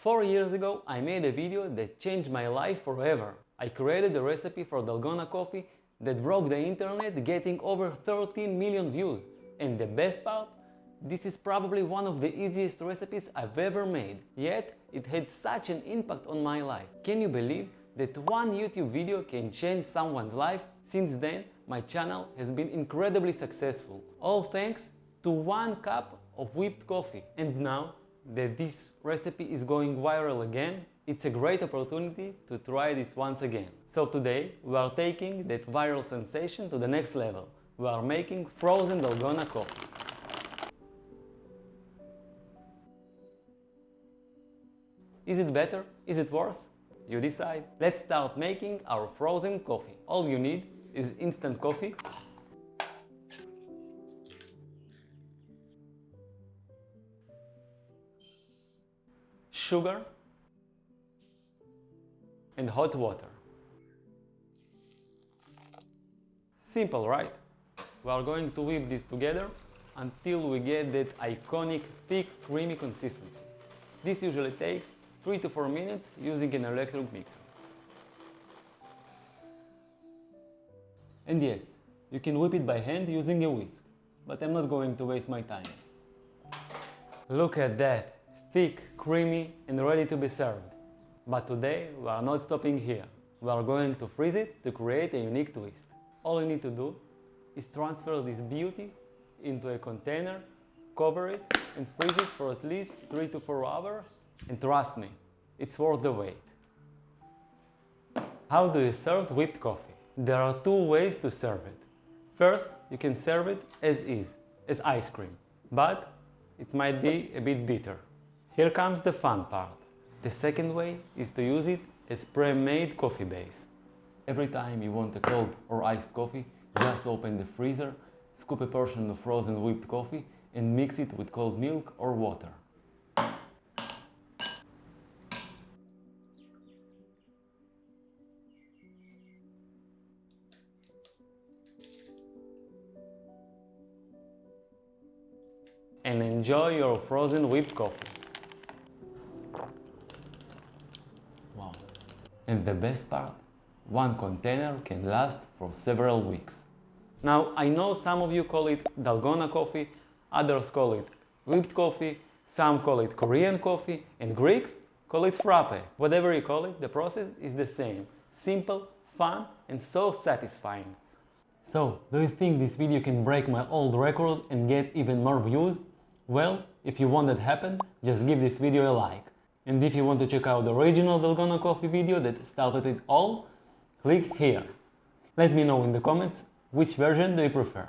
4 years ago, I made a video that changed my life forever. I created a recipe for Dalgona coffee that broke the internet, getting over 13 million views. And the best part? This is probably one of the easiest recipes I've ever made. Yet, it had such an impact on my life. Can you believe that one YouTube video can change someone's life? Since then, my channel has been incredibly successful. All thanks to 1 cup of whipped coffee. And now that this recipe is going viral again, it's a great opportunity to try this once again. So today we are taking that viral sensation to the next level. We are making frozen Dalgona coffee. Is it better? Is it worse? You decide. Let's start making our frozen coffee. All you need is instant coffee, sugar, and hot water. Simple, right? We are going to whip this together until we get that iconic thick, creamy consistency. This usually takes 3 to 4 minutes using an electric mixer. And yes, you can whip it by hand using a whisk, but I'm not going to waste my time. Look at that! Thick, creamy, and ready to be served. But today we are not stopping here. We are going to freeze it to create a unique twist. All you need to do is transfer this beauty into a container, cover it, and freeze it for at least 3 to 4 hours. And trust me, it's worth the wait. How do you serve whipped coffee? There are 2 ways to serve it. First, you can serve it as is, as ice cream, but it might be a bit bitter. Here comes the fun part. The second way is to use it as pre-made coffee base. Every time you want a cold or iced coffee, just open the freezer, scoop a portion of frozen whipped coffee and mix it with cold milk or water. And enjoy your frozen whipped coffee. Wow. And the best part, 1 container can last for several weeks. Now, I know some of you call it Dalgona coffee, others call it whipped coffee, some call it Korean coffee, and Greeks call it frappe. Whatever you call it, the process is the same. Simple, fun, and so satisfying. So, do you think this video can break my old record and get even more views? Well, if you want that to happen, just give this video a like. And if you want to check out the original Dalgona coffee video that started it all, click here. Let me know in the comments which version do you prefer.